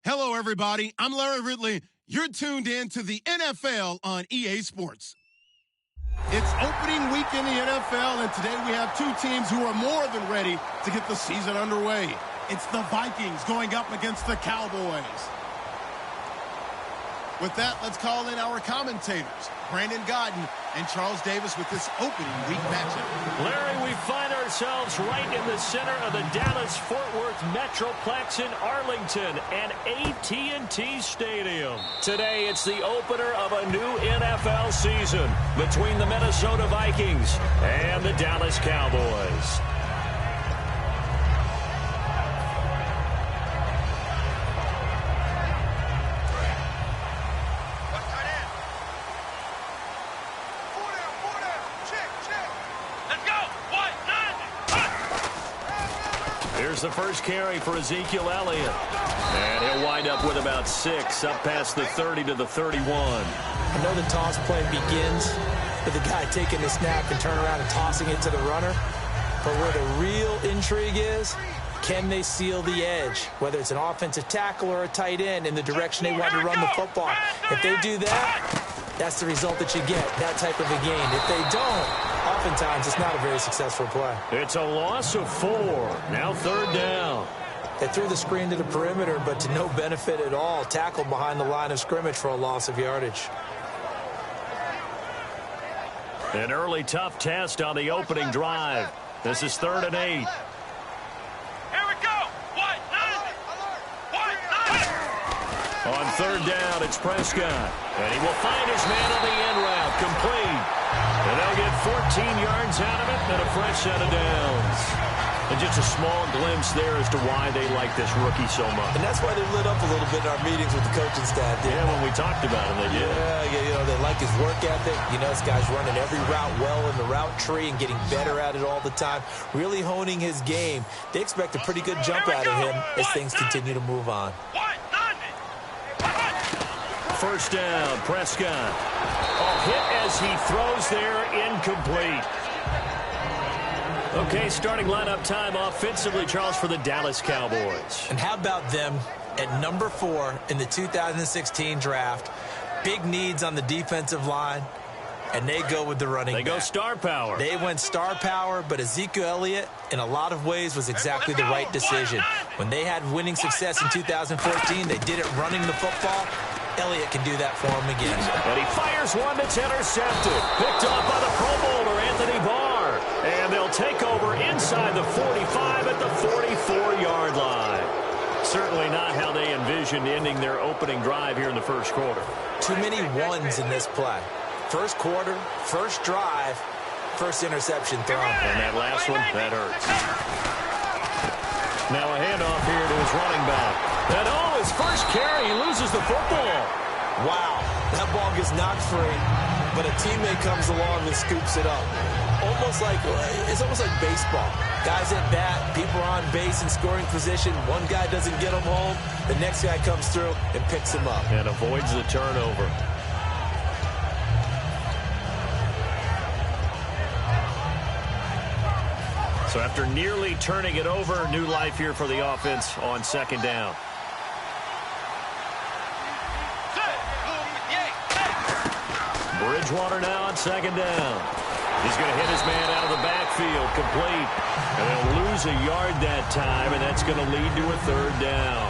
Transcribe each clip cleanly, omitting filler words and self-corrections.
Hello, everybody. I'm Larry Ridley. You're tuned in to the NFL on EA Sports. It's opening week in the NFL, and today we have two teams who are more than ready to get the season underway. It's the Vikings going up against the Cowboys. With that, let's call in our commentators, Brandon Godden and Charles Davis, with this opening week matchup. Larry, we find ourselves right in the center of the Dallas-Fort Worth Metroplex in Arlington and AT&T Stadium. Today, it's the opener of a new NFL season between the Minnesota Vikings and the Dallas Cowboys. Here's the first carry for Ezekiel Elliott. And he'll wind up with about 6, up past the 30 to the 31. I know the toss play begins with the guy taking the snap and turn around and tossing it to the runner. But where the real intrigue is, can they seal the edge? Whether it's an offensive tackle or a tight end in the direction they want to run the football. If they do that, that's the result that you get, that type of a gain. If they don't, oftentimes it's not a very successful play. It's a loss of 4. Now 3rd down. They threw the screen to the perimeter, but to no benefit at all. Tackled behind the line of scrimmage for a loss of yardage. An early tough test on the opening drive. This is 3rd and 8. On 3rd down, it's Prescott. And he will find his man on the end route, complete. And they'll get 14 yards out of it and a fresh set of downs. And just a small glimpse there as to why they like this rookie so much. And that's why they lit up a little bit in our meetings with the coaching staff. Yeah, when we talked about him, they did. Yeah, they like his work ethic. You know, this guy's running every route well in the route tree and getting better at it all the time. Really honing his game. They expect a pretty good jump out of him as things continue to move on. 1st down, Prescott. Hit as he throws there, incomplete. Okay, starting lineup time offensively, Charles, for the Dallas Cowboys. And how about them at number 4 in the 2016 draft? Big needs on the defensive line, and they go with the running back. They go star power. They went star power, but Ezekiel Elliott, in a lot of ways, was exactly the right decision. When they had winning success in 2014, they did it running the football. Elliott can do that for him again. And he fires one that's intercepted. Picked off by the Pro Bowler, Anthony Barr. And they'll take over inside the 45 at the 44-yard line. Certainly not how they envisioned ending their opening drive here in the first quarter. Too many ones in this play. First quarter, first drive, first interception thrown. And that last one, that hurts. Now a handoff here to his running back. And his first carry, he loses the football. Wow, that ball gets knocked free, but a teammate comes along and scoops it up. It's almost like baseball. Guys at bat, people are on base in scoring position. One guy doesn't get him home, the next guy comes through and picks him up. And avoids the turnover. So after nearly turning it over, new life here for the offense on 2nd down. Bridgewater now on 2nd down. He's going to hit his man out of the backfield, complete. And they'll lose a yard that time, and that's going to lead to a 3rd down.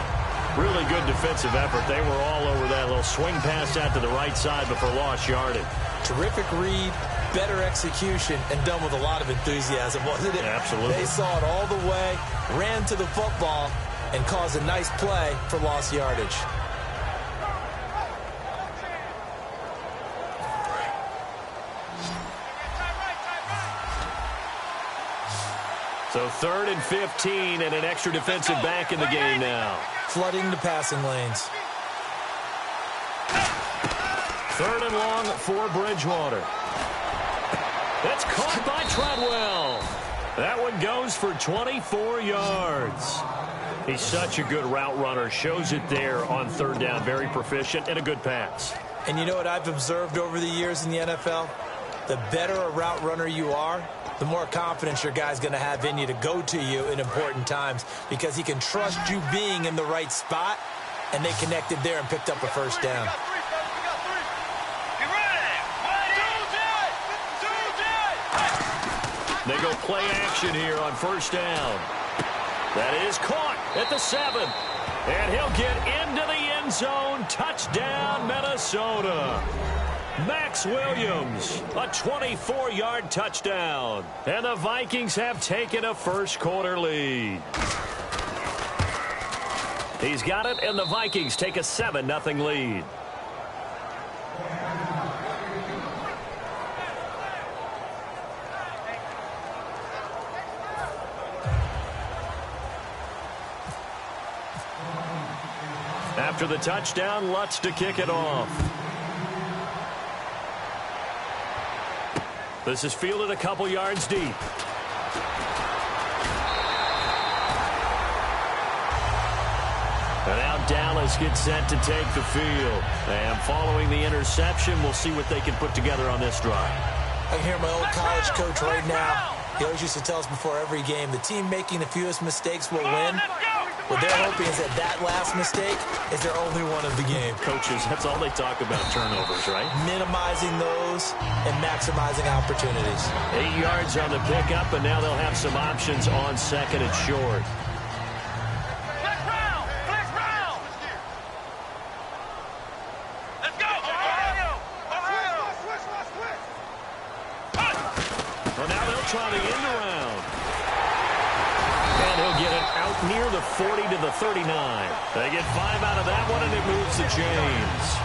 Really good defensive effort. They were all over that little swing pass out to the right side before lost yardage. Terrific read, better execution, and done with a lot of enthusiasm, wasn't it? Absolutely. They saw it all the way, ran to the football, and caused a nice play for lost yardage. So 3rd and 15 and an extra defensive back in the game now. Flooding the passing lanes. 3rd and long for Bridgewater. That's caught by Treadwell. That one goes for 24 yards. He's such a good route runner. Shows it there on 3rd down. Very proficient and a good pass. And you know what I've observed over the years in the NFL? The better a route runner you are, the more confidence your guy's going to have in you to go to you in important times, because he can trust you being in the right spot and they connected there and picked up a first down. They go play action here on first down. That is caught at the 7. And he'll get into the end zone. Touchdown, Minnesota. Max Williams, a 24-yard touchdown. And the Vikings have taken a first-quarter lead. He's got it, and the Vikings take a 7-0 lead. After the touchdown, Lutz to kick it off. This is fielded a couple yards deep. And now Dallas gets set to take the field. And following the interception, we'll see what they can put together on this drive. I can hear my old college coach right now. He always used to tell us before every game, the team making the fewest mistakes will win. What they're hoping is that last mistake is their only one of the game. Coaches, that's all they talk about, turnovers, right? Minimizing those and maximizing opportunities. 8 yards on the pickup, and now they'll have some options on second and short. Well, now they'll try the end around. And he'll get it out near the 40 to the 39. They get 5 out of that one, and it moves the chains.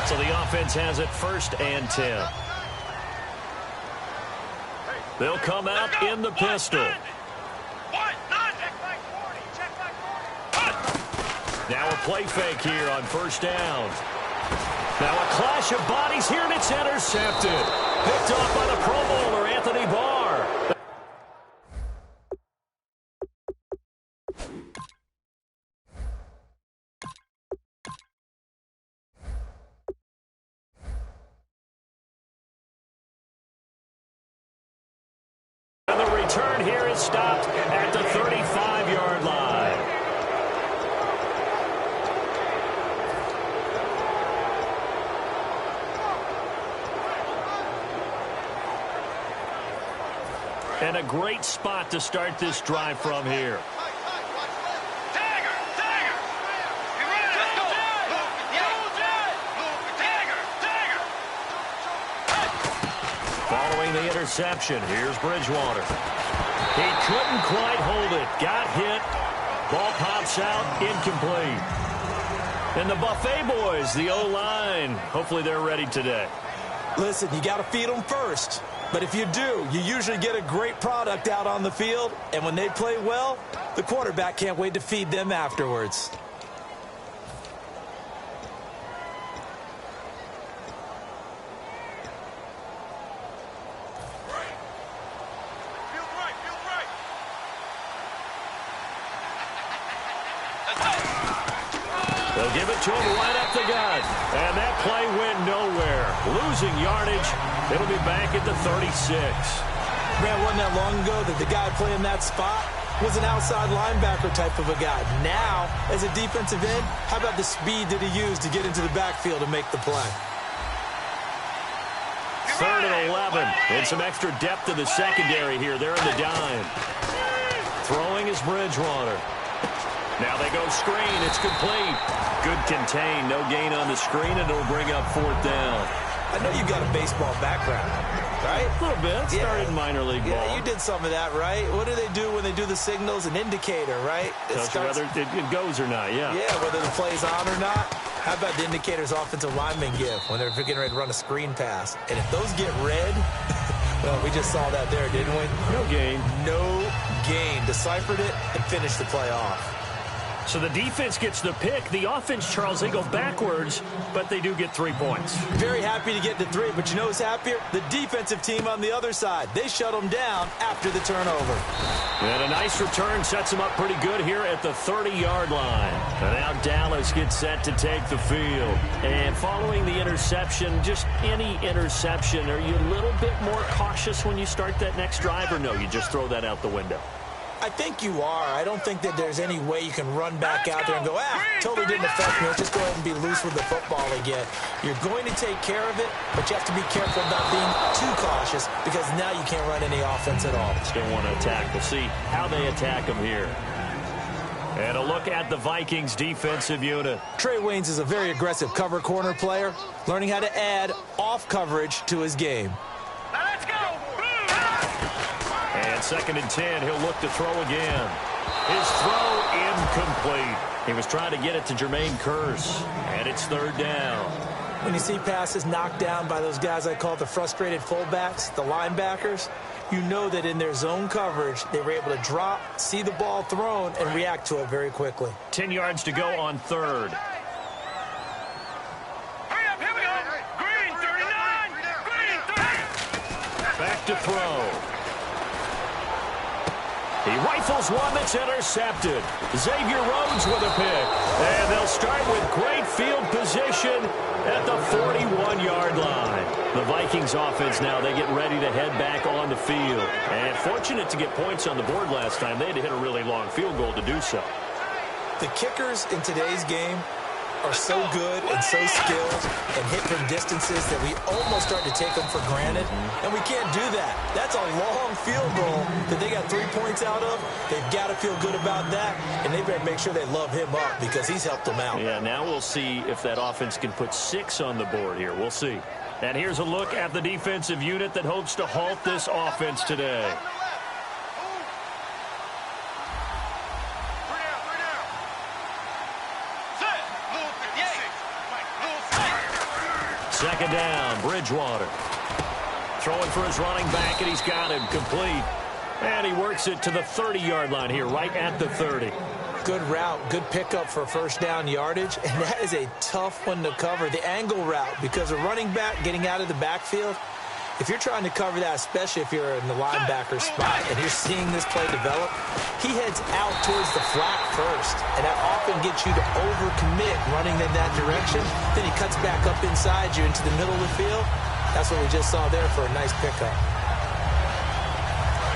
So the offense has it 1st and 10. They'll come out in the pistol. Now a play fake here on first down. Now a clash of bodies here, and it's intercepted. Picked off by the Pro Bowler, Anthony Barr. And the return here is stopped at the 35-yard line. And a great spot to start this drive from here. Following the interception, here's Bridgewater. He couldn't quite hold it. Got hit. Ball pops out, incomplete. And the Buffet boys, the O-line, hopefully they're ready today. Listen, you got to feed them first. But if you do, you usually get a great product out on the field. And when they play well, the quarterback can't wait to feed them afterwards. They'll give it to him right up the gut. And that play went nowhere. Losing yardage. It'll be back at the 36. Man, wasn't that long ago that the guy playing that spot was an outside linebacker type of a guy. Now, as a defensive end, how about the speed that he used to get into the backfield and make the play? 3rd and 11. And some extra depth to the secondary here. They're in the dime. Throwing is Bridgewater. Now they go screen. It's complete. Good contain. No gain on the screen, and it'll bring up 4th down. I know you've got a baseball background, right? A little bit. Started in minor league ball. Yeah, you did some of that, right? What do they do when they do the signals? An indicator, right? Tells you whether it goes or not, yeah. Yeah, whether the play's on or not. How about the indicators offensive linemen give when they're getting ready to run a screen pass? And if those get red, well, we just saw that there, didn't we? No gain. No gain. Deciphered it and finished the play off. So the defense gets the pick. The offense, Charles, they go backwards, but they do get 3 points. Very happy to get the 3, but you know who's happier? The defensive team on the other side. They shut them down after the turnover. And a nice return sets them up pretty good here at the 30-yard line. And now Dallas gets set to take the field. And following the interception, just any interception, are you a little bit more cautious when you start that next drive, or no, you just throw that out the window? I think you are. I don't think that there's any way you can run back out there and go, totally didn't affect me. Let's just go ahead and be loose with the football again. You're going to take care of it, but you have to be careful not being too cautious because now you can't run any offense at all. Still want to attack. We'll see how they attack them here. And a look at the Vikings defensive unit. Trey Waynes is a very aggressive cover corner player, learning how to add off coverage to his game. Let's go. And 2nd and 10, he'll look to throw again. His throw incomplete. He was trying to get it to Jermaine Kearse, and it's 3rd down. When you see passes knocked down by those guys I call the frustrated fullbacks, the linebackers, you know that in their zone coverage, they were able to drop, see the ball thrown, and react to it very quickly. 10 yards to go on 3rd. Hurry up, here we go. Green, 39. Green, 30. Back to throw. He rifles one that's intercepted. Xavier Rhodes with a pick. And they'll start with great field position at the 41-yard line. The Vikings offense now, they get ready to head back on the field. And fortunate to get points on the board last time. They had to hit a really long field goal to do so. The kickers in today's game are so good and so skilled and hit from distances that we almost start to take them for granted, and we can't do that. That's a long field goal that they got 3 points out of. They've got to feel good about that, and they better make sure they love him up because he's helped them out. Yeah, now we'll see if that offense can put 6 on the board here. We'll see. And here's a look at the defensive unit that hopes to halt this offense today. Second down, Bridgewater. Throwing for his running back, and he's got him complete. And he works it to the 30-yard line here, right at the 30. Good route, good pickup for first down yardage, and that is a tough one to cover, the angle route, because a running back getting out of the backfield, if you're trying to cover that, especially if you're in the linebacker spot and you're seeing this play develop, he heads out towards the flat first, and that often gets you to overcommit running in that direction. Then he cuts back up inside you into the middle of the field. That's what we just saw there for a nice pickup.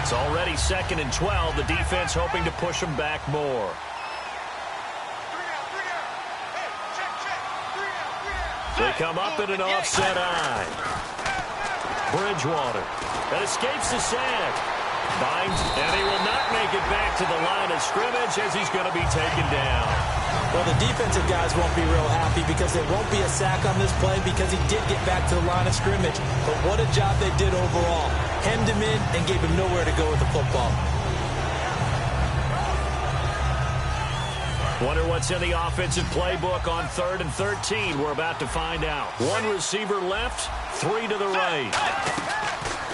It's already 2nd and 12. The defense hoping to push him back more. They come up in an offset eye. Bridgewater that escapes the sack. Binds, and he will not make it back to the line of scrimmage as he's going to be taken down. Well, the defensive guys won't be real happy because there won't be a sack on this play because he did get back to the line of scrimmage. But what a job they did overall. Hemmed him in and gave him nowhere to go with the football. Wonder what's in the offensive playbook on 3rd and 13. We're about to find out. 1 receiver left, 3 to the right.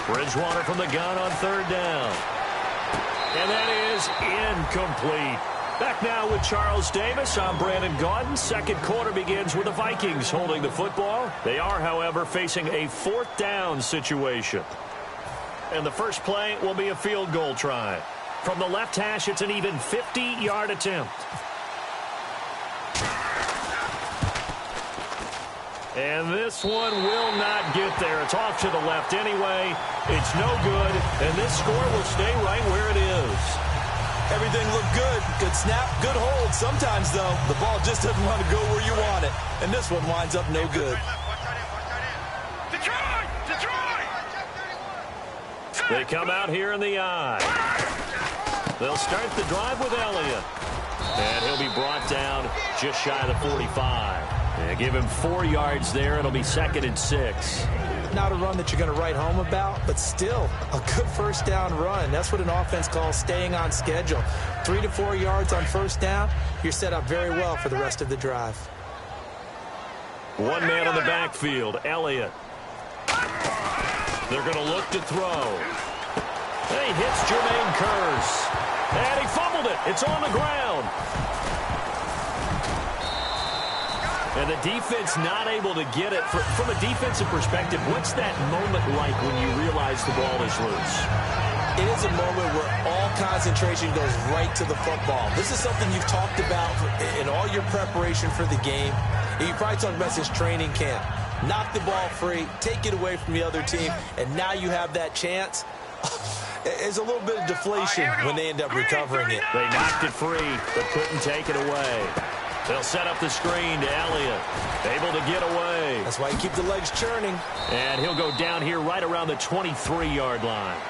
Bridgewater from the gun on 3rd down. And that is incomplete. Back now with Charles Davis. I'm Brandon Gaudin. 2nd quarter begins with the Vikings holding the football. They are, however, facing a 4th down situation. And the first play will be a field goal try. From the left hash, it's an even 50-yard attempt. And this one will not get there. It's off to the left anyway. It's no good, and this score will stay right where it is. Everything looked good. Good snap, good hold. Sometimes, though, the ball just doesn't want to go where you want it. And this one winds up no good. They come out here in the eye. They'll start the drive with Elliott. And he'll be brought down just shy of the 45. Yeah, give him 4 yards there. It'll be 2nd and 6. Not a run that you're going to write home about, but still a good first down run. That's what an offense calls staying on schedule. 3 to 4 yards on first down, you're set up very well for the rest of the drive. One man on the backfield, Elliott. They're going to look to throw. He hits Jermaine Kearse. And he fumbled it. It's on the ground. And the defense not able to get it. From a defensive perspective, what's that moment like when you realize the ball is loose? It is a moment where all concentration goes right to the football. This is something you've talked about in all your preparation for the game. And you probably talked about this training camp. Knock the ball free, take it away from the other team, and now you have that chance. There's a little bit of deflation when they end up recovering it. They knocked it free, but couldn't take it away. They'll set up the screen to Elliott. Able to get away. That's why you keep the legs churning. And he'll go down here right around the 23-yard line.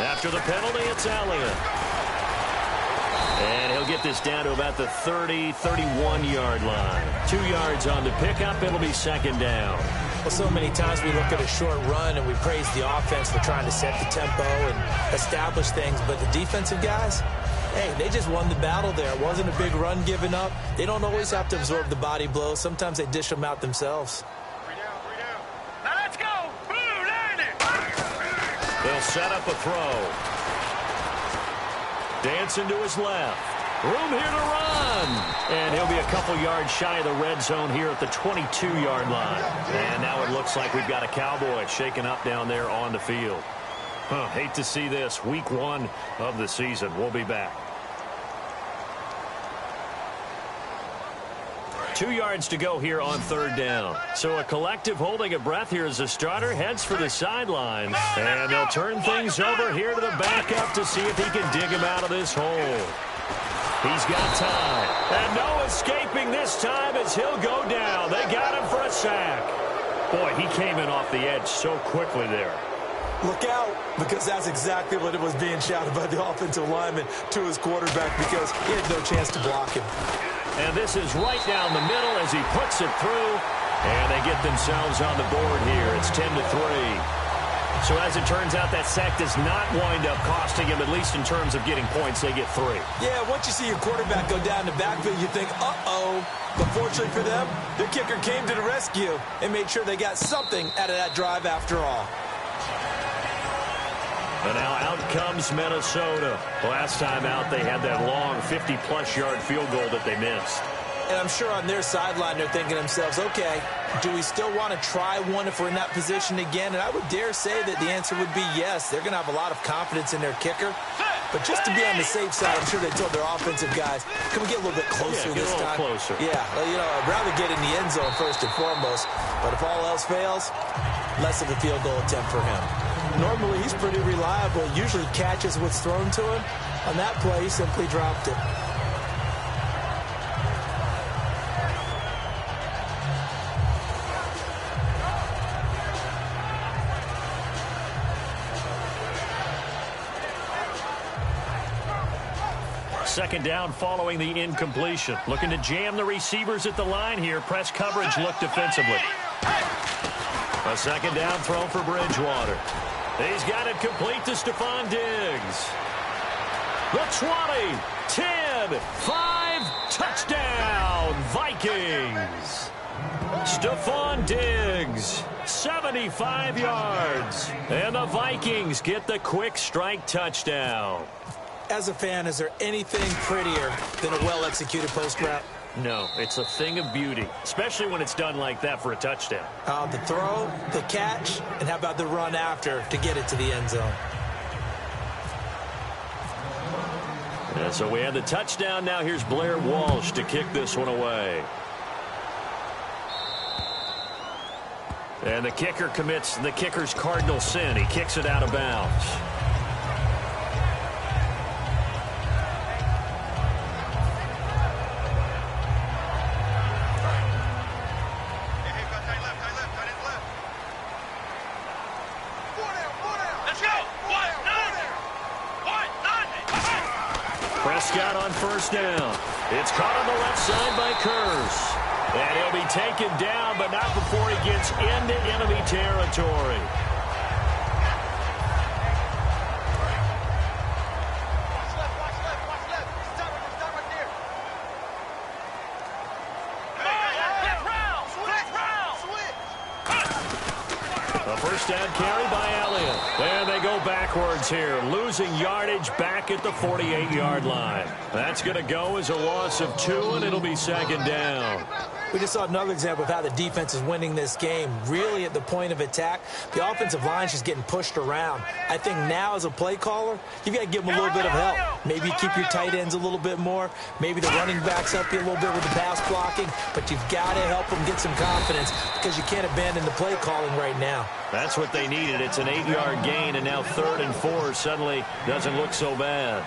After the penalty, it's Elliott. And he'll get this down to about the 30, 31-yard line. 2 yards on the pickup. It'll be second down. Well, so many times we look at a short run and we praise the offense for trying to set the tempo and establish things. But the defensive guys, hey, they just won the battle there. It wasn't a big run given up. They don't always have to absorb the body blows. Sometimes they dish them out themselves. They'll set up a throw. Dancing to his left. Room here to run. And he'll be a couple yards shy of the red zone here at the 22-yard line. And now it looks like we've got a Cowboy shaken up down there on the field. Hate to see this. Week 1 of the season. We'll be back. 2 yards to go here on third down. So a collective holding of breath here as the starter heads for the sideline. And they'll turn things over here to the backup to see if he can dig him out of this hole. He's got time. And no escaping this time as he'll go down. They got him for a sack. Boy, he came in off the edge so quickly there. Look out, because that's exactly what it was being shouted by the offensive lineman to his quarterback, because he had no chance to block him. And this is right down the middle as he puts it through. And they get themselves on the board here. It's 10-3. So as it turns out, that sack does not wind up costing him, at least in terms of getting points. They get 3. Yeah, once you see your quarterback go down the backfield, you think, uh-oh. But fortunately for them, the kicker came to the rescue and made sure they got something out of that drive after all. And now out comes Minnesota. Last time out, they had that long 50-plus yard field goal that they missed. And I'm sure on their sideline, they're thinking to themselves, okay, do we still want to try one if we're in that position again? And I would dare say that the answer would be yes. They're going to have a lot of confidence in their kicker. But just to be on the safe side, I'm sure they told their offensive guys, can we get a little bit closer this time? Closer. Yeah, you know, I'd rather get in the end zone first and foremost. But if all else fails, less of a field goal attempt for him. Normally, he's pretty reliable. Usually catches what's thrown to him. On that play, he simply dropped it. Second down following the incompletion. Looking to jam the receivers at the line here. Press coverage look defensively. A second down throw for Bridgewater. He's got it complete to Stephon Diggs. The 20, 10, 5, touchdown, Vikings. Stephon Diggs, 75 yards. And the Vikings get the quick strike touchdown. As a fan, is there anything prettier than a well-executed post route? No, it's a thing of beauty, especially when it's done like that for a touchdown. The throw, the catch, and how about the run after to get it to the end zone? And so we have the touchdown. Now here's Blair Walsh to kick this one away. And the kicker commits the kicker's cardinal sin. He kicks it out of bounds. Prescott on first down. It's caught on the left side by Kearse. And he'll be taken down, but not before he gets into enemy territory. A first down carry by Elliott. And they go backwards here, losing yardage back at the 48-yard line. That's going to go as a loss of 2, and it'll be second down. We just saw another example of how the defense is winning this game. Really at the point of attack, the offensive line's just getting pushed around. I think now as a play caller, you've got to give them a little bit of help. Maybe you keep your tight ends a little bit more. Maybe the running backs help you a little bit with the pass blocking. But you've got to help them get some confidence because you can't abandon the play calling right now. That's what they needed. It's an 8-yard gain, and now 3rd and 4 suddenly doesn't look so bad.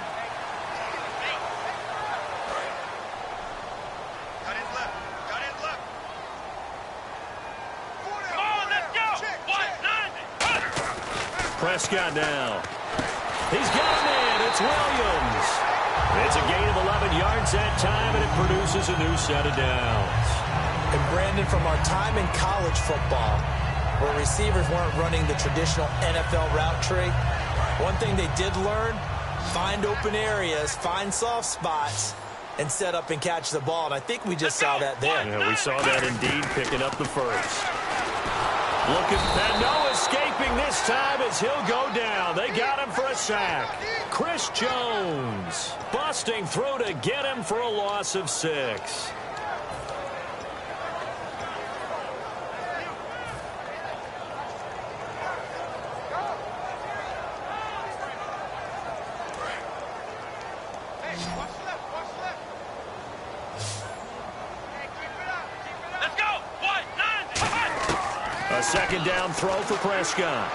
Prescott now. He's got a man. It's Williams. It's a gain of 11 yards that time, and it produces a new set of downs. And Brandon, from our time in college football, where receivers weren't running the traditional NFL route tree, one thing they did learn, find open areas, find soft spots, and set up and catch the ball. And I think we just saw that there. Yeah, we saw that indeed, picking up the first. Looking, and no escaping this time as he'll go down. They got him for a sack. Chris Jones busting through to get him for a loss of 6. A second down throw for Prescott.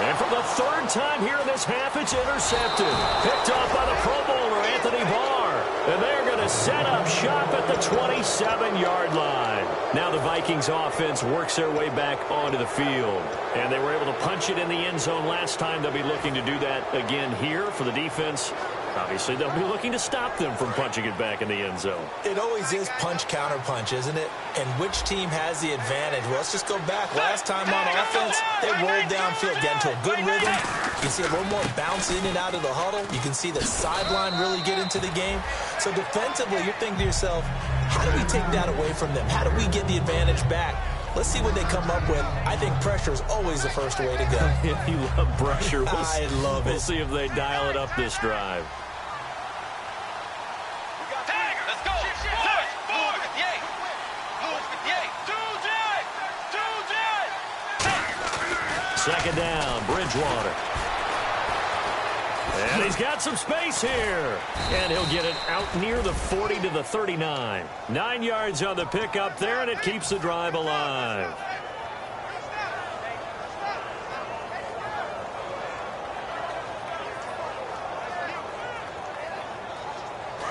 And for the 3rd time here in this half, it's intercepted. Picked off by the Pro Bowler, Anthony Barr. And they're going to set up shop at the 27-yard line. Now the Vikings offense works their way back onto the field. And they were able to punch it in the end zone last time. They'll be looking to do that again here for the defense. Obviously, they'll be looking to stop them from punching it back in the end zone. It always is punch-counter-punch, isn't it? And which team has the advantage? Well, let's just go back. Last time on offense, they rolled downfield, got into a good rhythm. You can see a little more bounce in and out of the huddle. You can see the sideline really get into the game. So defensively, you're thinking to yourself, how do we take that away from them? How do we get the advantage back? Let's see what they come up with. I think pressure is always the first way to go. Yeah, you love pressure. I love it. We'll see if they dial it up this drive. Second down, Bridgewater. And he's got some space here. And he'll get it out near the 40 to the 39. 9 yards on the pickup there, and it keeps the drive alive.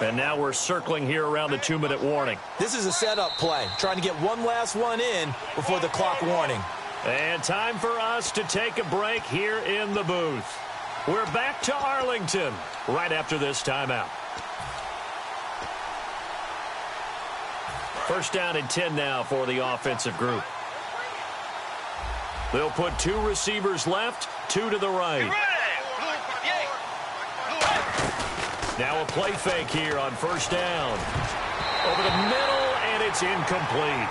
And now we're circling here around the 2-minute warning. This is a setup play, trying to get one last one in before the clock warning. And time for us to take a break here in the booth. We're back to Arlington right after this timeout. First down and 10 now for the offensive group. They'll put 2 receivers left, 2 to the right. Now a play fake here on first down. Over the middle, and it's incomplete.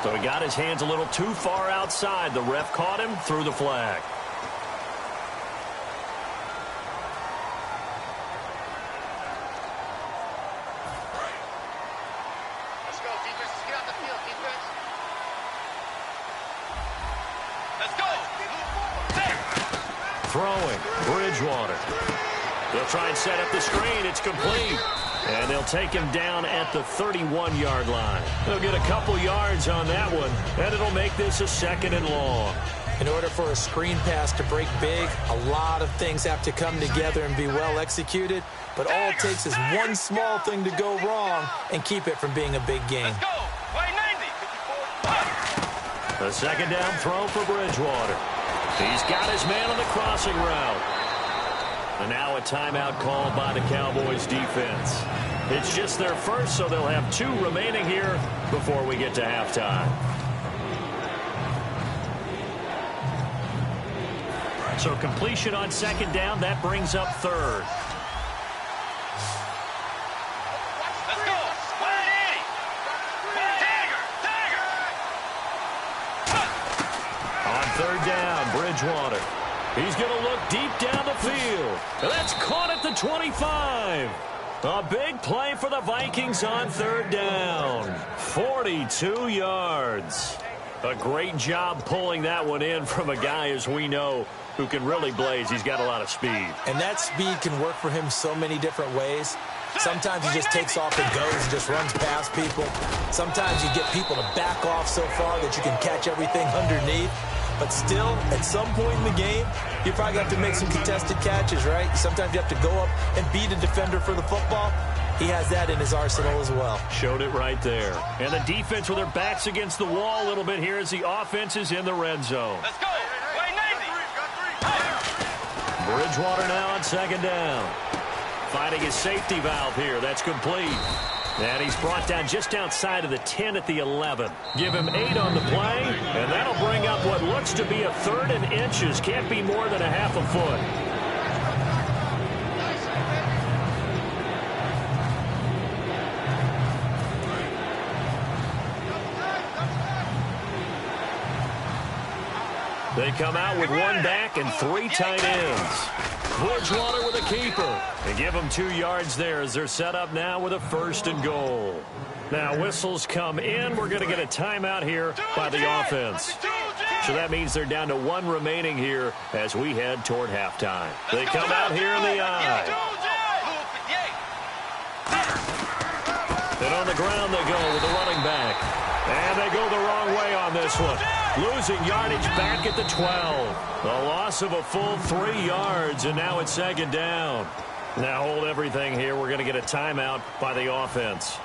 So he got his hands a little too far outside. The ref caught him, threw the flag. Let's go, defense. Let's get out the field, defense. Let's go. Throwing, Bridgewater. They'll try and set up the screen. It's complete. And they'll take him down at the 31-yard line. They'll get a couple yards on that one, and it'll make this a 2nd and long. In order for a screen pass to break big, a lot of things have to come together and be well executed. But all it takes is one small thing to go wrong and keep it from being a big game. Let's go. Wait, 90. A second down throw for Bridgewater. He's got his man on the crossing route. And now a timeout called by the Cowboys defense. It's just their first, so they'll have 2 remaining here before we get to halftime. So completion on second down, that brings up third. Let's go. 180. Tiger. On third down, Bridgewater. He's going to look deep down the field. And that's caught at the 25. A big play for the Vikings on third down. 42 yards. A great job pulling that one in from a guy, as we know, who can really blaze. He's got a lot of speed. And that speed can work for him so many different ways. Sometimes he just takes off and goes and just runs past people. Sometimes you get people to back off so far that you can catch everything underneath. But still, at some point in the game, you probably have to make some contested catches, right? Sometimes you have to go up and beat a defender for the football. He has that in his arsenal as well. Showed it right there. And the defense with their backs against the wall a little bit here as the offense is in the red zone. Let's go. 190. Bridgewater now on second down. Finding his safety valve here. That's complete. And he's brought down just outside of the 10 at the 11. Give him 8 on the play, and that'll bring up what looks to be a 3rd and inches. Can't be more than a half a foot. They come out with 1 back and 3 tight ends. Bridgewater with a keeper. And give them 2 yards there as they're set up now with a 1st and goal. Now whistles come in. We're going to get a timeout here by the offense. So that means they're down to 1 remaining here as we head toward halftime. They come out here in the eye. And on the ground they go with the running back. And they go the wrong way on this one. Losing yardage back at the 12. A loss of a full 3 yards, and now it's second down. Now hold everything here. We're going to get a timeout by the offense.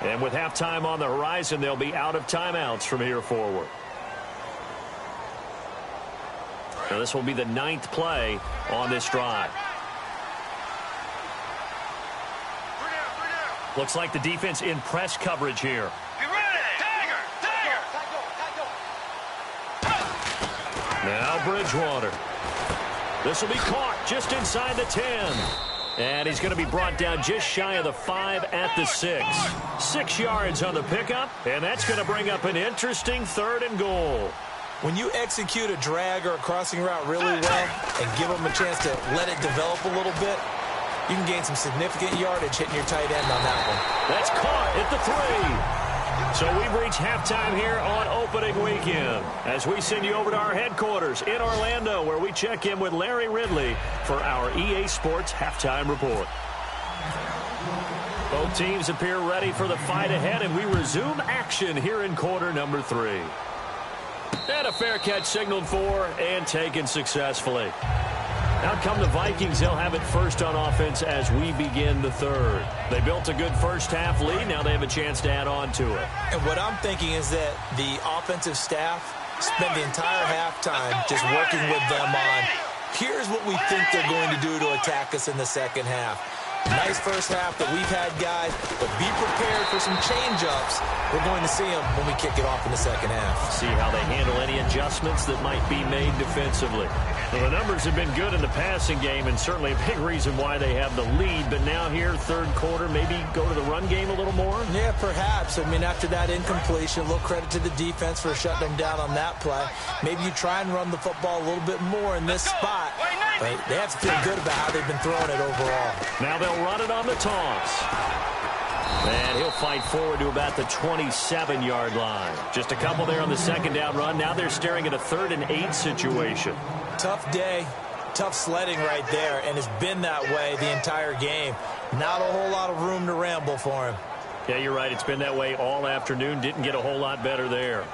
And with halftime on the horizon, they'll be out of timeouts from here forward. Now this will be the 9th play on this drive. Looks like the defense in press coverage here. Now Bridgewater. This will be caught just inside the 10. And he's going to be brought down just shy of the 5 at the 6. 6 yards on the pickup, and that's going to bring up an interesting 3rd and goal. When you execute a drag or a crossing route really well and give them a chance to let it develop a little bit, you can gain some significant yardage hitting your tight end on that one. That's caught at the 3. So we've reached halftime here on opening weekend as we send you over to our headquarters in Orlando, where we check in with Larry Ridley for our EA Sports Halftime Report. Both teams appear ready for the fight ahead, and we resume action here in quarter number 3. And a fair catch signaled for and taken successfully. Out come the Vikings. They'll have it first on offense as we begin the 3rd. They built a good first-half lead. Now they have a chance to add on to it. And what I'm thinking is that the offensive staff spent the entire halftime just working with them on, here's what we think they're going to do to attack us in the second half. Nice first half that we've had, guys, but be prepared for some change-ups. We're going to see them when we kick it off in the second half. See how they handle any adjustments that might be made defensively. Well, the numbers have been good in the passing game, and certainly a big reason why they have the lead. But now here, 3rd quarter, maybe go to the run game a little more? Yeah, perhaps. I mean, after that incompletion, a little credit to the defense for shutting them down on that play. Maybe you try and run the football a little bit more in this spot. But they have to feel good about how they've been throwing it overall. Now they'll run it on the toss. And he'll fight forward to about the 27-yard line. Just a couple there on the second down run. Now they're staring at a 3rd and 8 situation. Tough day, tough sledding right there, and it's been that way the entire game. Not a whole lot of room to ramble for him. Yeah, you're right. It's been that way all afternoon. Didn't get a whole lot better there.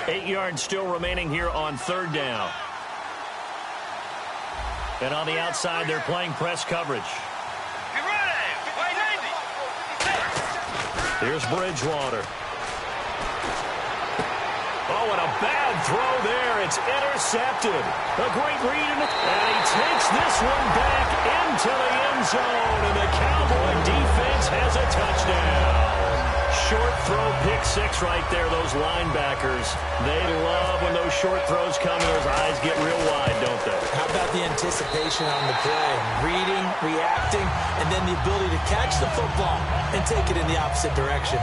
8 yards still remaining here on 3rd down. And on the outside, they're playing press coverage. Here's Bridgewater. Oh, and a bad throw there. It's intercepted. A great read, and he takes this one back into the end zone, and the Cowboy defense has a touchdown. Short throw, pick six right there, those linebackers. They love when those short throws come and those eyes get real wide, don't they? How about the anticipation on the play? Reading, reacting, and then the ability to catch the football and take it in the opposite direction.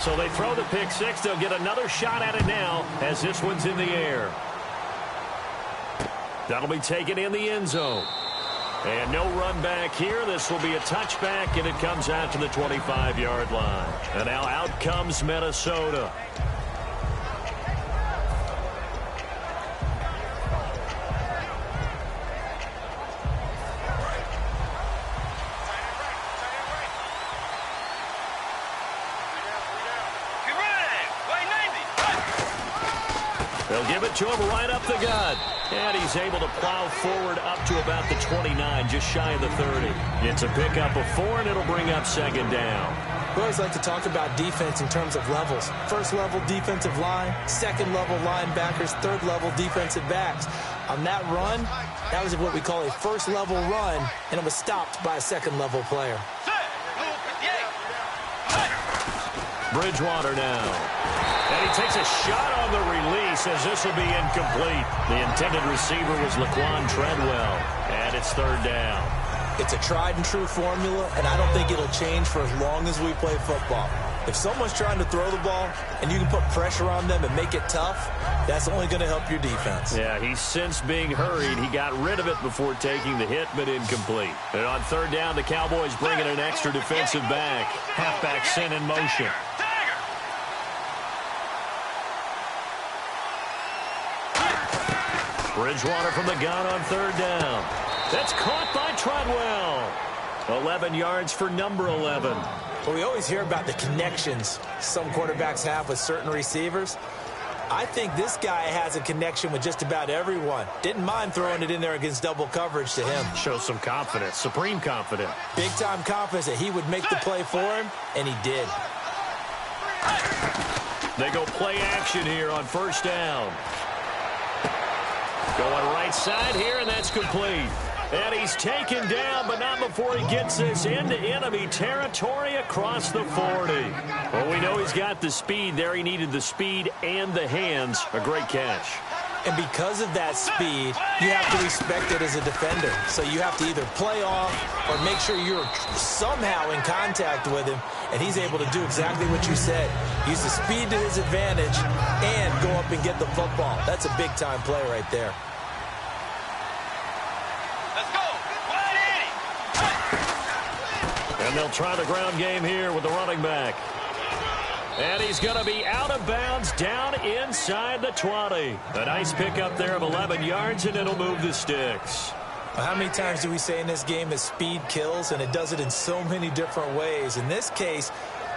So they throw the pick six. They'll get another shot at it now as this one's in the air. That'll be taken in the end zone. And no run back here. This will be a touchback, and it comes out to the 25-yard line. And now out comes Minnesota. They'll give it to him right up the gut. And he's able to plow forward up to about the 29, just shy of the 30. It's a pickup of 4, and it'll bring up second down. We always like to talk about defense in terms of levels. First level defensive line, second level linebackers, third level defensive backs. On that run, that was what we call a first level run, and it was stopped by a second level player. Bridgewater now. And he takes a shot on the release as this will be incomplete. The intended receiver was Laquan Treadwell. And it's third down. It's a tried and true formula, and I don't think it'll change for as long as we play football. If someone's trying to throw the ball and you can put pressure on them and make it tough, that's only going to help your defense. Yeah, he's since being hurried. He got rid of it before taking the hit, but incomplete. And on third down, the Cowboys bring in an extra defensive back. Halfback sent in motion. Bridgewater from the gun on third down. That's caught by Treadwell. 11 yards for number 11. Well, we always hear about the connections some quarterbacks have with certain receivers. I think this guy has a connection with just about everyone. Didn't mind throwing it in there against double coverage to him. Shows some confidence, supreme confidence. Big-time confidence that he would make the play for him, and he did. They go play action here on first down. Going right side here, and that's complete. And he's taken down, but not before he gets this into enemy territory across the 40. Well, we know he's got the speed there. He needed the speed and the hands. A great catch. And because of that speed, you have to respect it as a defender. So you have to either play off or make sure you're somehow in contact with him, and he's able to do exactly what you said. Use the speed to his advantage and go up and get the football. That's a big-time play right there. And they'll try the ground game here with the running back. And he's going to be out of bounds down inside the 20. A nice pickup there of 11 yards, and it'll move the sticks. Well, how many times do we say in this game that speed kills, and it does it in so many different ways? In this case,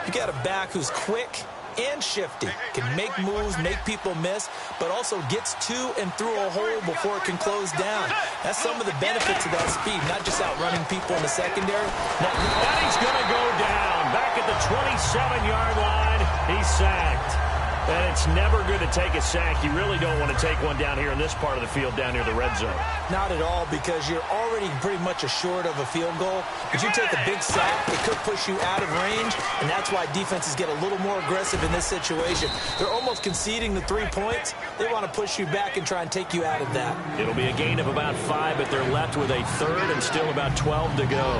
you got a back who's quick and shifty, can make moves, make people miss, but also gets to and through a hole before it can close down. That's some of the benefits of that speed, not just outrunning people in the secondary. And he's going to go down. Back at the 27-yard line, he's sacked. And it's never good to take a sack. You really don't want to take one down here in this part of the field, down near the red zone. Not at all, because you're already pretty much assured of a field goal. If you take a big sack, it could push you out of range, and that's why defenses get a little more aggressive in this situation. They're almost conceding the 3 points. They want to push you back and try and take you out of that. It'll be a gain of about 5, but they're left with a third and still about 12 to go.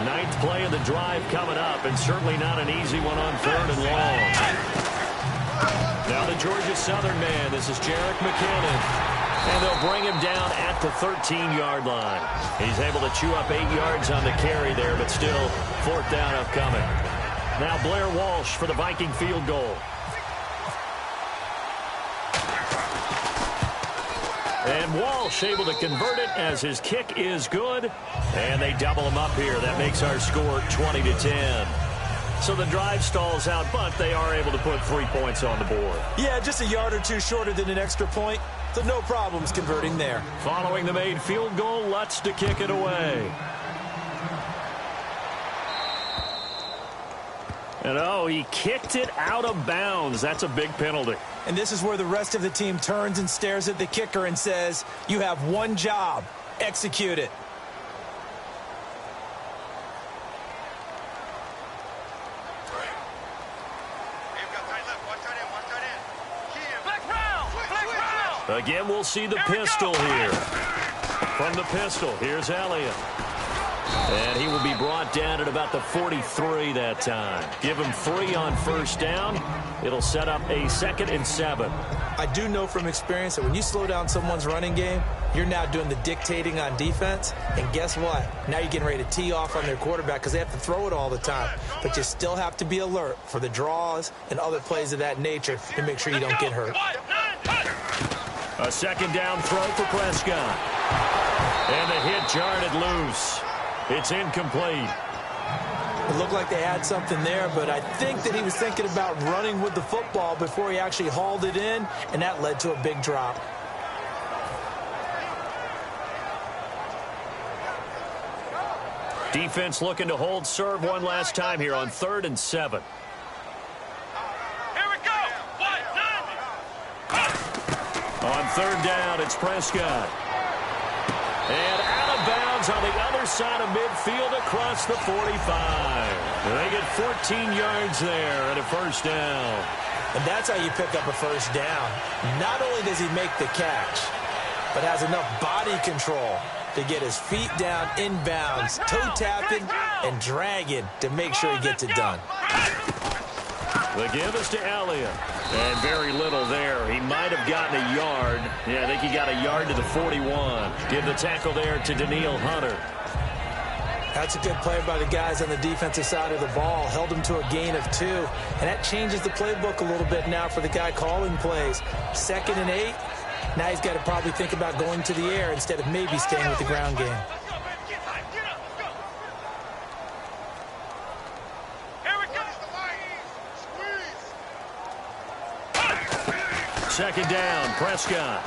Ninth play of the drive coming up, and certainly not an easy one on third and long. Now the Georgia Southern man, this is Jerick McKinnon. And they'll bring him down at the 13-yard line. He's able to chew up 8 yards on the carry there, but still fourth down upcoming. Now Blair Walsh for the Viking field goal. And Walsh able to convert it as his kick is good. And they double him up here. That makes our score 20-10. So the drive stalls out, but they are able to put 3 points on the board. Yeah, just a yard or two shorter than an extra point. So no problems converting there. Following the made field goal, Lutz to kick it away. And oh, he kicked it out of bounds. That's a big penalty. And this is where the rest of the team turns and stares at the kicker and says, you have one job. Execute it. Again, we'll see the pistol here. From the pistol, here's Elliott. And he will be brought down at about the 43 that time. Give him 3 on first down. It'll set up a 2nd and 7. I do know from experience that when you slow down someone's running game, you're now doing the dictating on defense. And guess what? Now you're getting ready to tee off on their quarterback because they have to throw it all the time. But you still have to be alert for the draws and other plays of that nature to make sure you don't get hurt. A 2nd down throw for Prescott. And the hit jarred it loose. It's incomplete. It looked like they had something there, but I think that he was thinking about running with the football before he actually hauled it in, and that led to a big drop. Defense looking to hold serve one last time here on 3rd and 7. Here we go. On 3rd down, it's Prescott. And out of bounds on the other side of midfield across the 45. They get 14 yards there and a first down. And that's how you pick up a first down. Not only does he make the catch, but has enough body control to get his feet down inbounds, toe tapping and dragging to make sure he gets it done. The give is to Elliott. And very little there. He might have gotten a yard. Yeah, I think he got a yard to the 41. Give the tackle there to Danielle Hunter. That's a good play by the guys on the defensive side of the ball. Held him to a gain of 2. And that changes the playbook a little bit now for the guy calling plays. 2nd and 8. Now he's got to probably think about going to the air instead of maybe staying with the ground game. Second down, Prescott.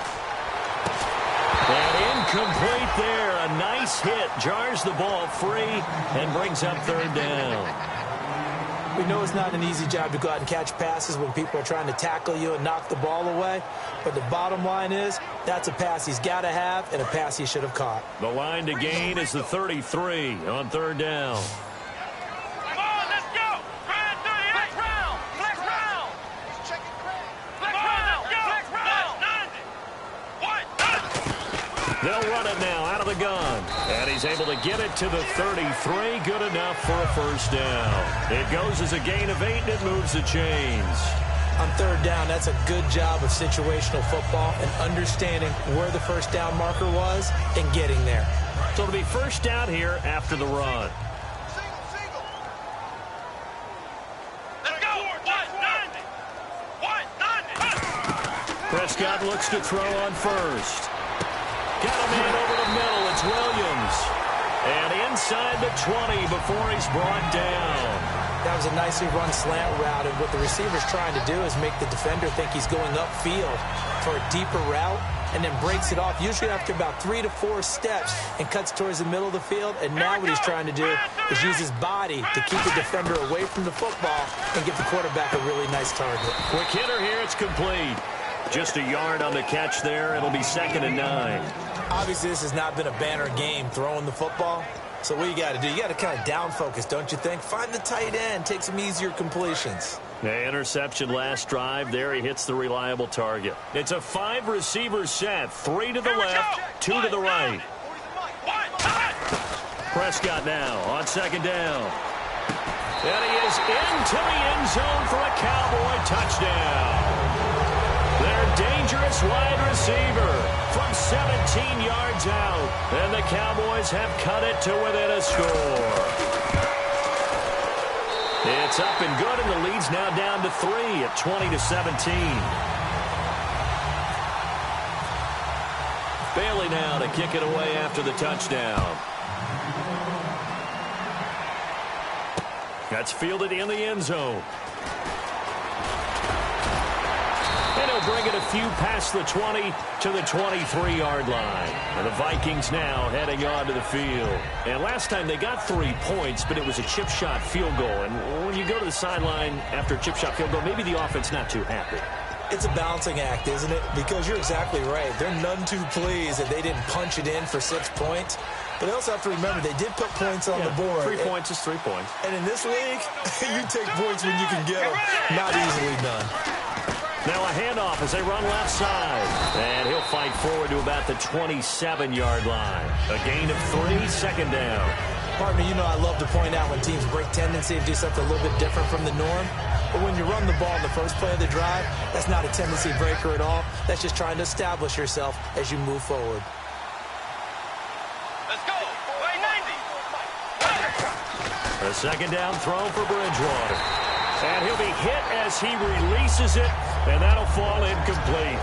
And incomplete there. A nice hit. Jars the ball free and brings up 3rd down. We know it's not an easy job to go out and catch passes when people are trying to tackle you and knock the ball away. But the bottom line is that's a pass he's got to have and a pass he should have caught. The line to gain is the 33 on 3rd down. They'll run it now out of the gun. And he's able to get it to the 33. Good enough for a first down. It goes as a gain of 8, and it moves the chains. On 3rd down, that's a good job of situational football and understanding where the first down marker was and getting there. So it'll be first down here after the run. Prescott looks to throw on first. Got a man over the middle. It's Williams. And inside the 20 before he's brought down. That was a nicely run slant route, and what the receiver's trying to do is make the defender think he's going upfield for a deeper route and then breaks it off, usually after about 3 to 4 steps, and cuts towards the middle of the field. And now what he's trying to do is use his body to keep the defender away from the football and give the quarterback a really nice target. Quick hitter here. It's complete. Just a yard on the catch there. It'll be 2nd and 9. Obviously, this has not been a banner game throwing the football. So what you got to do, you got to kind of down focus, don't you think? Find the tight end, take some easier completions. The interception last drive. There he hits the reliable target. It's a 5-receiver set. 3 to the left, 2 to the right. Prescott now on 2nd down. And he is into the end zone for a Cowboy touchdown. Their dangerous wide receiver from 17 yards out. And the Cowboys have cut it to within a score. It's up and good, and the lead's now down to 3 at 20-17. Bailey now to kick it away after the touchdown. That's fielded in the end zone. And he'll they'll bring it a few past the 20 to the 23-yard line. And the Vikings now heading on to the field. And last time they got 3 points, but it was a chip shot field goal. And when you go to the sideline after a chip shot field goal, maybe the offense not too happy. It's a balancing act, isn't it? Because you're exactly right. They're none too pleased that they didn't punch it in for 6 points. But they also have to remember they did put points on the board. 3 points is 3 points. And in this league, you take points when you can get them. Not easily done. Now a handoff as they run left side. And he'll fight forward to about the 27-yard line. A gain of 3, second down. Partner, you know I love to point out when teams break tendency to do something a little bit different from the norm. But when you run the ball in the first play of the drive, that's not a tendency breaker at all. That's just trying to establish yourself as you move forward. Let's go. Play 90. A second down throw for Bridgewater. And he'll be hit as he releases it, and that'll fall incomplete.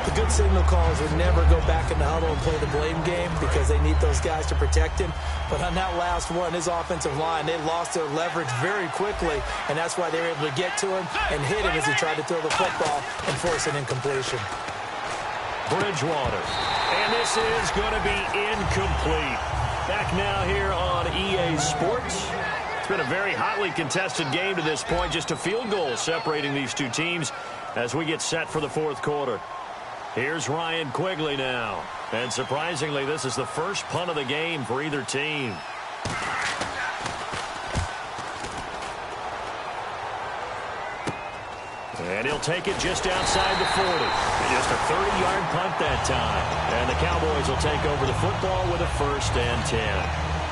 The good signal callers would never go back in the huddle and play the blame game because they need those guys to protect him. But on that last one, his offensive line, they lost their leverage very quickly, and that's why they were able to get to him and hit him as he tried to throw the football and force an incompletion. Bridgewater. And this is going to be incomplete. Back now here on EA Sports. It's been a very hotly contested game to this point. Just a field goal separating these two teams as we get set for the fourth quarter. Here's Ryan Quigley now. And surprisingly, this is the first punt of the game for either team. And he'll take it just outside the 40. Just a 30-yard punt that time. And the Cowboys will take over the football with a 1st and 10.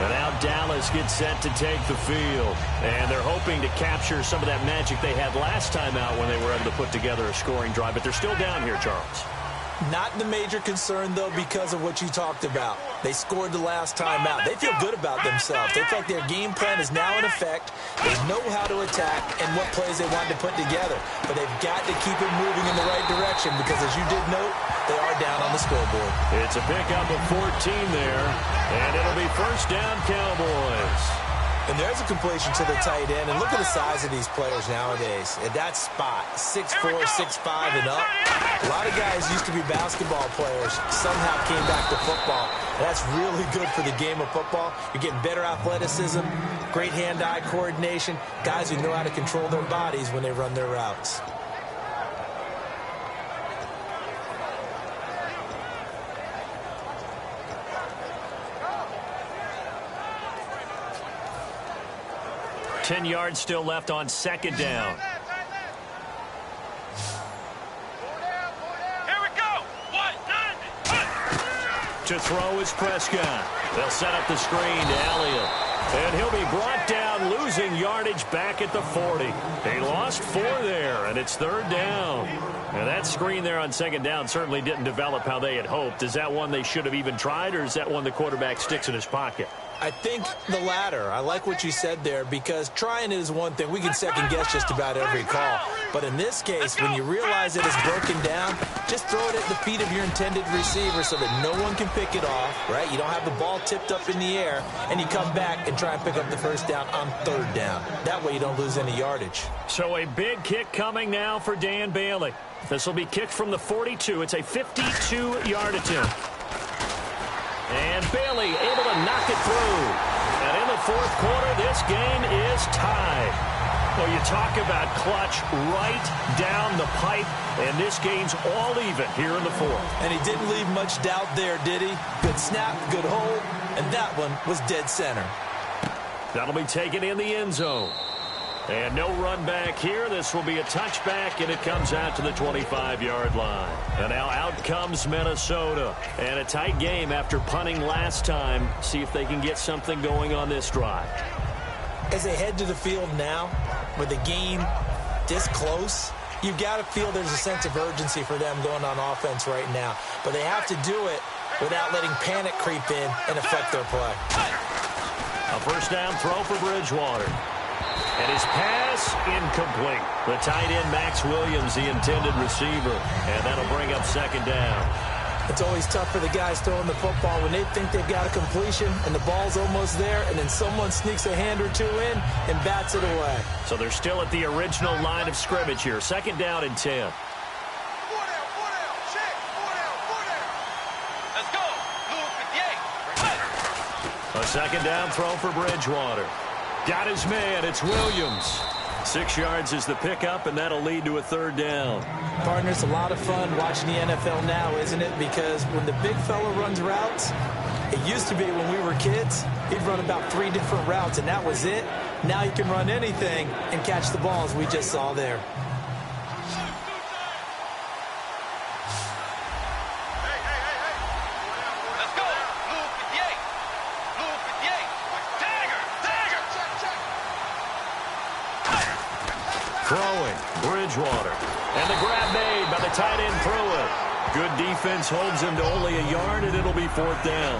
And now Dallas gets set to take the field. And they're hoping to capture some of that magic they had last time out when they were able to put together a scoring drive. But they're still down here, Charles. Not the major concern, though, because of what you talked about. They scored the last time out. They feel good about themselves. They feel like their game plan is now in effect. They know how to attack and what plays they want to put together. But they've got to keep it moving in the right direction because, as you did note, they are down on the scoreboard. It's a pickup of 14 there, and it'll be 1st down Cowboys. And there's a completion to the tight end. And look at the size of these players nowadays. At that spot, 6'4", 6'5", and up. A lot of guys used to be basketball players. Somehow came back to football. And that's really good for the game of football. You're getting better athleticism, great hand-eye coordination, guys who know how to control their bodies when they run their routes. Ten yards still left on 2nd down. Here we go. 1-90. To throw is Prescott. They'll set up the screen to Elliott. And he'll be brought down, losing yardage back at the 40. He lost 4 there, and it's 3rd down. And that screen there on 2nd down certainly didn't develop how they had hoped. Is that one they should have even tried, or is that one the quarterback sticks in his pocket? I think the latter. I like what you said there because trying it is one thing. We can second-guess just about every call. But in this case, when you realize that it's broken down, just throw it at the feet of your intended receiver so that no one can pick it off, right? You don't have the ball tipped up in the air, and you come back and try and pick up the 1st down on 3rd down. That way you don't lose any yardage. So a big kick coming now for Dan Bailey. This will be kicked from the 42. It's a 52-yard attempt. And Bailey able to knock it through. And in the 4th quarter, this game is tied. Well, you talk about clutch right down the pipe, and this game's all even here in the 4th. And he didn't leave much doubt there, did he? Good snap, good hold, and that one was dead center. That'll be taken in the end zone. And no run back here. This will be a touchback, and it comes out to the 25-yard line. And now out comes Minnesota. And a tight game after punting last time. See if they can get something going on this drive. As they head to the field now, with the game this close, you've got to feel there's a sense of urgency for them going on offense right now. But they have to do it without letting panic creep in and affect their play. A 1st down throw for Bridgewater. And his pass incomplete. The tight end, Max Williams, the intended receiver. And that'll bring up 2nd down. It's always tough for the guys throwing the football when they think they've got a completion and the ball's almost there, and then someone sneaks a hand or 2 in and bats it away. So they're still at the original line of scrimmage here. 2nd down and 10. A second down throw for Bridgewater. Got his man. It's Williams. 6 yards is the pickup, and that'll lead to a third down. Partner, it's a lot of fun watching the NFL now, isn't it? Because when the big fella runs routes, it used to be when we were kids, he'd run about 3 different routes, and that was it. Now he can run anything and catch the ball, as we just saw there. Throwing, Bridgewater. And the grab made by the tight end Pruitt. Good defense holds him to only a yard, and it'll be 4th down.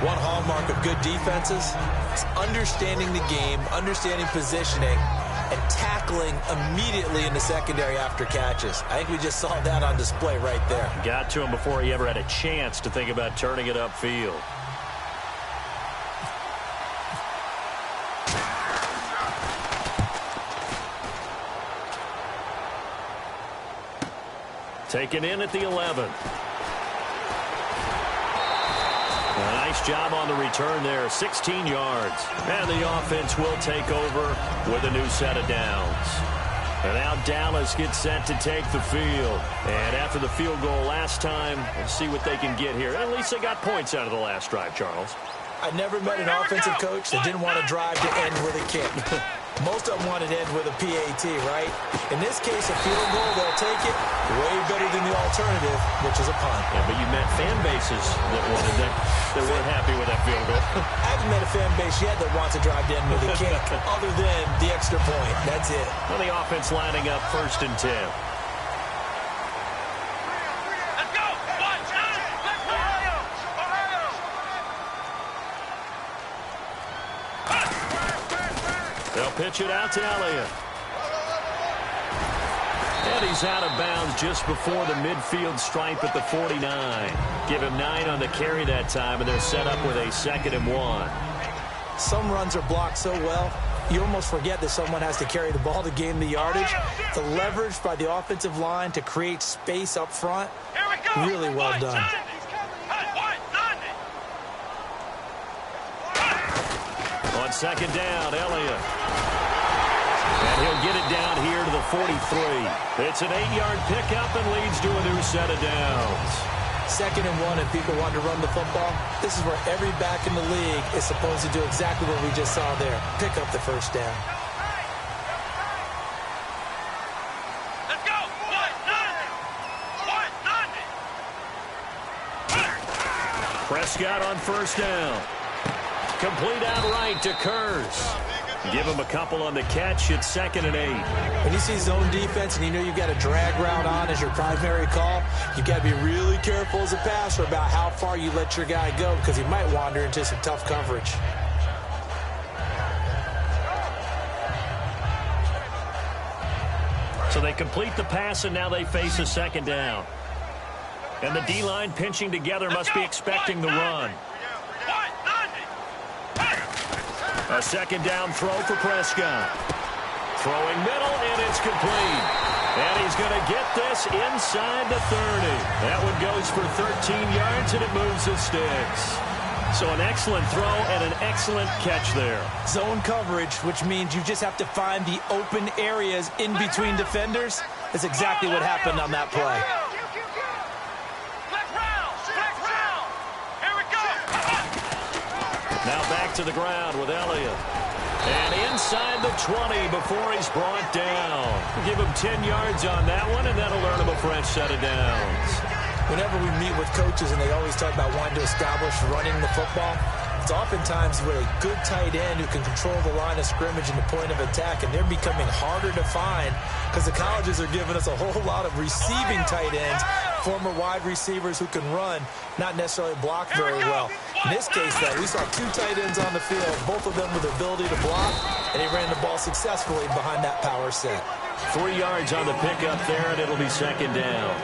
One hallmark of good defenses is understanding the game, understanding positioning, and tackling immediately in the secondary after catches. I think we just saw that on display right there. Got to him before he ever had a chance to think about turning it upfield. Taken in at the 11. A nice job on the return there, 16 yards. And the offense will take over with a new set of downs. And now Dallas gets set to take the field. And after the field goal last time, we'll see what they can get here. At least they got points out of the last drive, Charles. I never met an offensive coach that didn't want to drive to end with a kick. Most of them wanted to end with a PAT, right? In this case, a field goal, they'll take it way better than the alternative, which is a punt. Yeah, but you met fan bases that wanted that weren't happy with that field goal. I haven't met a fan base yet that wants to drive to end with a kick other than the extra point. That's it. Well, the offense lining up 1st and 10. They'll pitch it out to Elliott. And he's out of bounds just before the midfield stripe at the 49. Give him 9 on the carry that time, and they're set up with a 2nd and 1. Some runs are blocked so well, you almost forget that someone has to carry the ball to gain the yardage. The leverage by the offensive line to create space up front, really well done. On 2nd down, Elliott. And he'll get it down here to the 43. It's an 8-yard pickup and leads to a new set of downs. 2nd and 1, and people want to run the football. This is where every back in the league is supposed to do exactly what we just saw there. Pick up the 1st down. Let's go! Prescott on 1st down. Complete outright to Kurz. Give him a couple on the catch. It's 2nd and 8. When you see zone defense and you know you've got a drag route on as your primary call, you've got to be really careful as a passer about how far you let your guy go because he might wander into some tough coverage. So they complete the pass, and now they face a 2nd down. And the D-line pinching together must be expecting the run. A 2nd down throw for Prescott. Throwing middle, and it's complete. And he's going to get this inside the 30. That one goes for 13 yards, and it moves the sticks. So an excellent throw and an excellent catch there. Zone coverage, which means you just have to find the open areas in between defenders. That's exactly what happened on that play. Now back to the ground with Elliott. And inside the 20 before he's brought down. Give him 10 yards on that one, and that'll earn him a fresh set of downs. Whenever we meet with coaches and they always talk about wanting to establish running the football, it's oftentimes with a good tight end who can control the line of scrimmage and the point of attack, and they're becoming harder to find because the colleges are giving us a whole lot of receiving tight ends, former wide receivers who can run, not necessarily block very well. In this case, though, we saw 2 tight ends on the field, both of them with the ability to block, and he ran the ball successfully behind that power set. 3 yards on the pickup there, and it'll be 2nd down.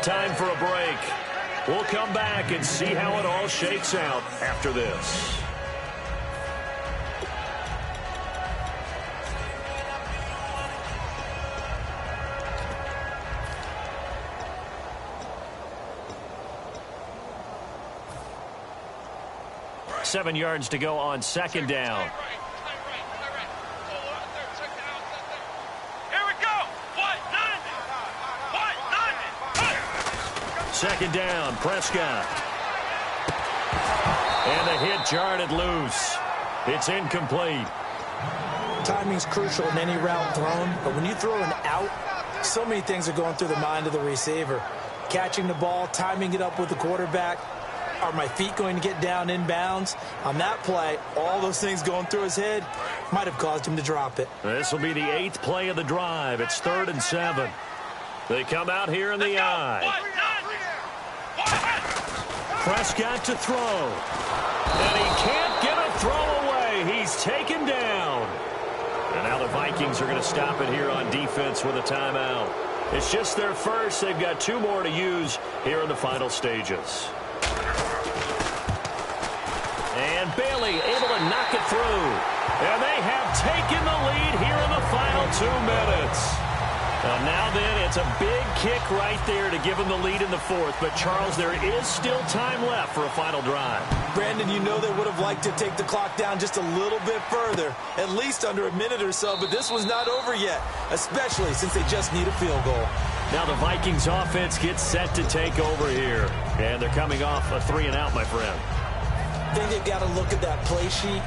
Time for a break. We'll come back and see how it all shakes out after this. 7 yards to go on second down. Here we go. Second down, Prescott. And the hit jarred it loose. It's incomplete. Timing's crucial in any route thrown, but when you throw an out, so many things are going through the mind of the receiver. Catching the ball, timing it up with the quarterback. Are my feet going to get down inbounds? On that play, all those things going through his head might have caused him to drop it. This will be the 8th play of the drive. It's 3rd and 7. They come out here in the eye. Prescott to throw. And he can't get a throw away. He's taken down. And now the Vikings are going to stop it here on defense with a timeout. It's just their first. They've got 2 more to use here in the final stages. And Bailey able to knock it through. And they have taken the lead here in the final 2 minutes. And now then, it's a big kick right there to give them the lead in the 4th. But, Charles, there is still time left for a final drive. Brandon, you know they would have liked to take the clock down just a little bit further, at least under a minute or so. But this one's not over yet, especially since they just need a field goal. Now the Vikings offense gets set to take over here. And they're coming off a 3-and-out, my friend. I think they've got to look at that play sheet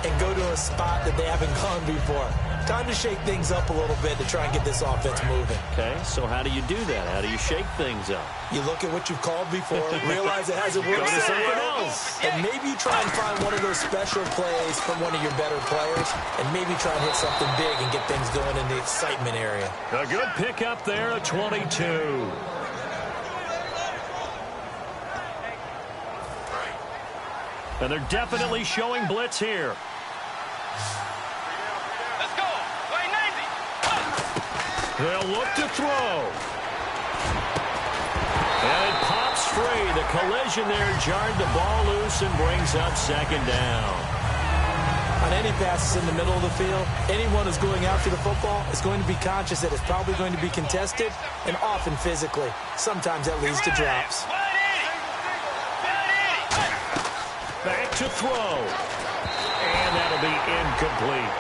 and go to a spot that they haven't gone before. Time to shake things up a little bit to try and get this offense moving. Okay, so how do you do that? How do you shake things up? You look at what you've called before, realize it hasn't worked so well, and maybe you try and find one of those special plays from one of your better players, and maybe try and hit something big and get things going in the excitement area. A good pickup there at 22. And they're definitely showing blitz here. Let's go. Wayne Navy. They'll look to throw. And it pops free. The collision there jarred the ball loose and brings up second down. On any passes in the middle of the field, anyone who's going after the football is going to be conscious that it's probably going to be contested and often physically. Sometimes that leads to drops. Back to throw. And that'll be incomplete.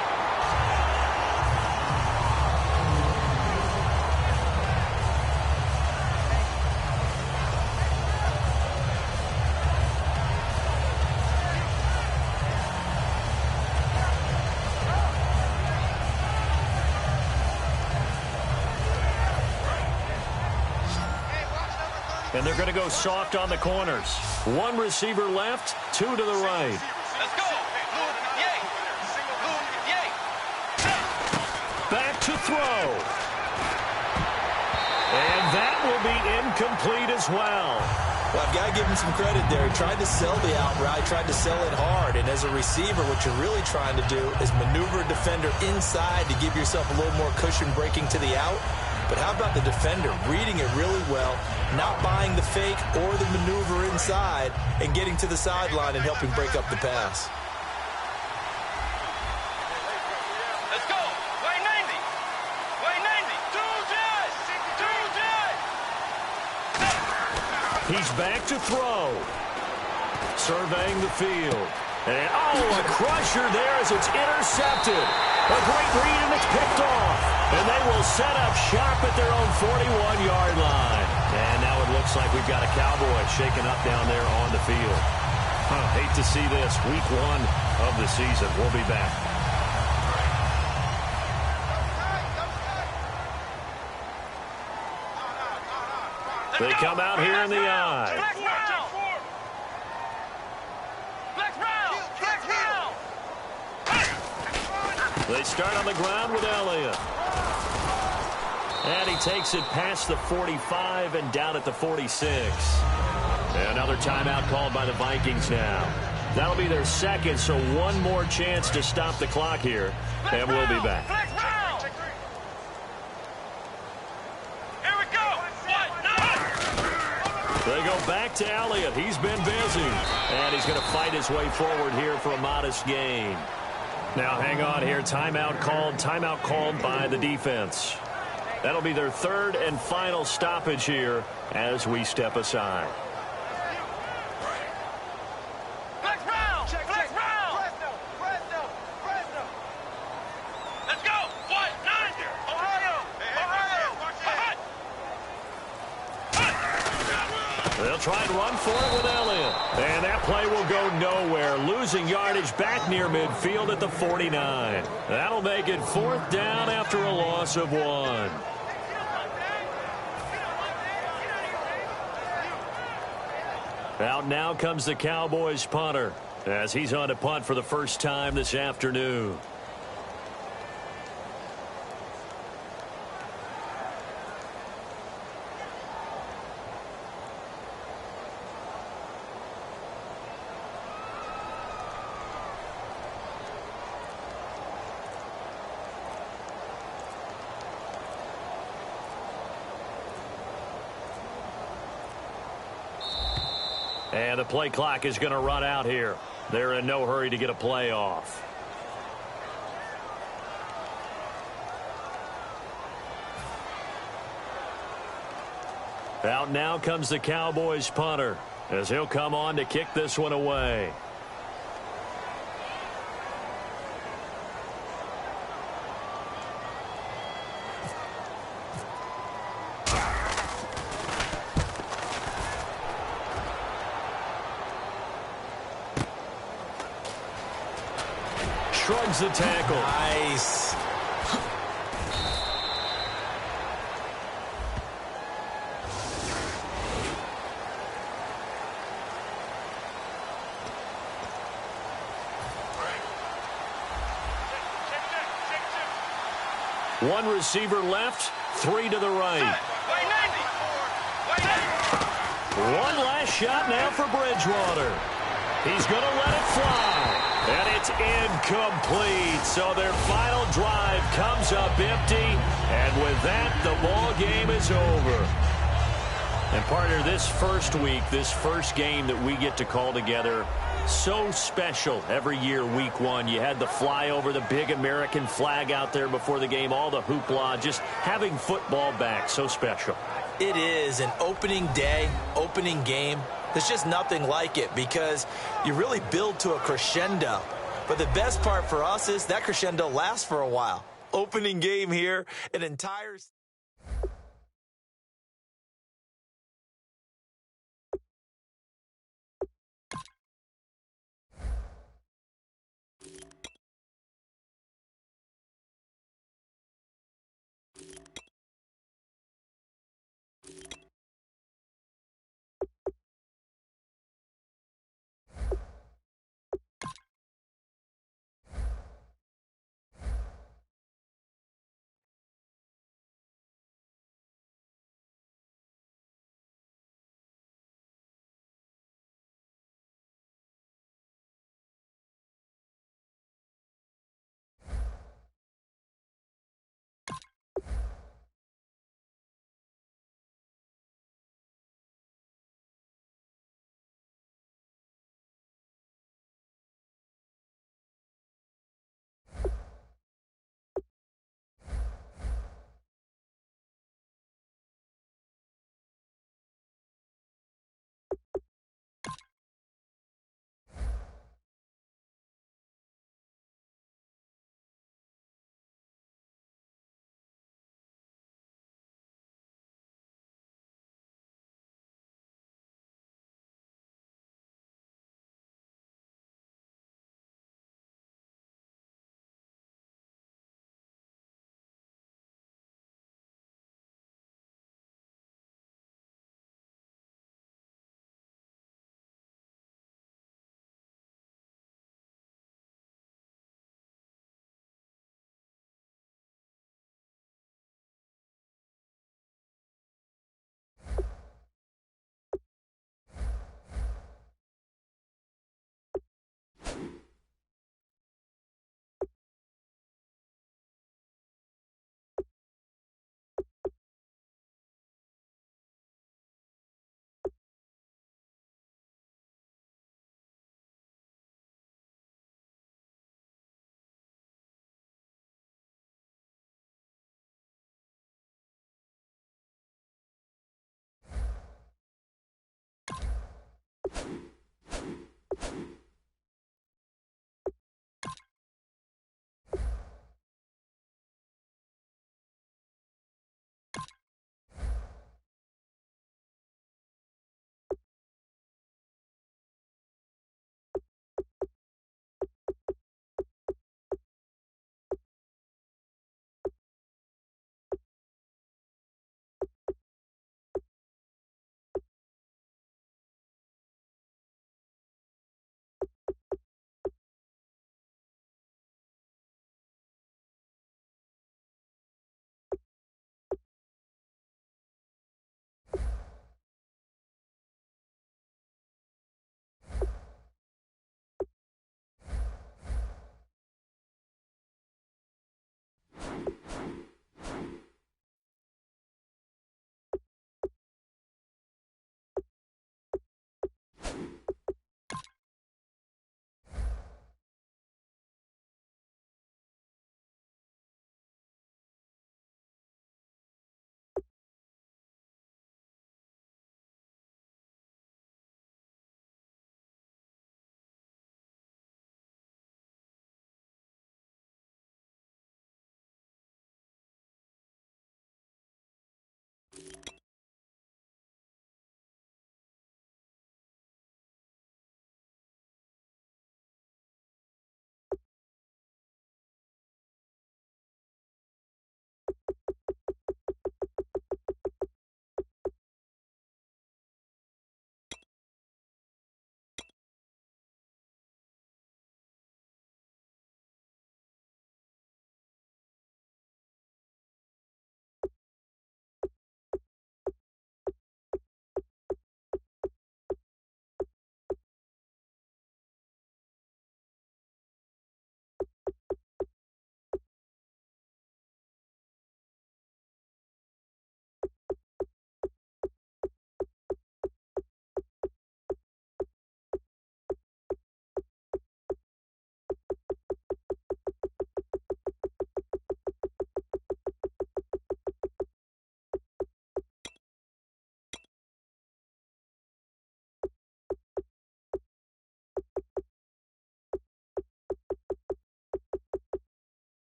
And they're going to go soft on the corners. 1 receiver left, 2 to the right. Let's go. Yay. Yay. Back to throw. And that will be incomplete as well. Well, I've got to give him some credit there. He tried to sell the out route, tried to sell it hard. And as a receiver, what you're really trying to do is maneuver a defender inside to give yourself a little more cushion breaking to the out. But how about the defender reading it really well, not buying the fake or the maneuver inside, and getting to the sideline and helping break up the pass? Let's go. Wayne Navy. Wayne Navy. He's back to throw. Surveying the field. And, oh, a crusher there as it's intercepted. A great read, and it's picked off. And they will set up shop at their own 41-yard line. And now it looks like we've got a Cowboy shaken up down there on the field. Hate to see this. Week 1 of the season. We'll be back. They come out here in the eye. They start on the ground with Elliott. And he takes it past the 45 and down at the 46. Another timeout called by the Vikings now. That'll be their second, so 1 more chance to stop the clock here. And we'll be back. Here we go. They go back to Elliott. He's been busy. And he's going to fight his way forward here for a modest gain. Now hang on here. Timeout called by the defense. That'll be their 3rd and final stoppage here as we step aside. Check They'll try and run for it with Elliott. And that play will go nowhere, losing yardage back near midfield at the 49. That'll make it 4th down after a loss of 1. Out now comes the Cowboys punter as he's on to punt for the first time this afternoon. And the play clock is going to run out here. They're in no hurry to get a play off. Out now comes the Cowboys punter as he'll come on to kick this one away. Shrugs the tackle. Nice. One receiver left, 3 to the right. One last shot now for Bridgewater. He's going to let it fly. And it's incomplete. So their final drive comes up empty. And with that, the ball game is over. And partner, this first week, this first game that we get to call together, so special every year, week 1. You had the flyover, the big American flag out there before the game, all the hoopla, just having football back, so special. It is an opening day, opening game. There's just nothing like it because you really build to a crescendo. But the best part for us is that crescendo lasts for a while. Opening game here, an entire...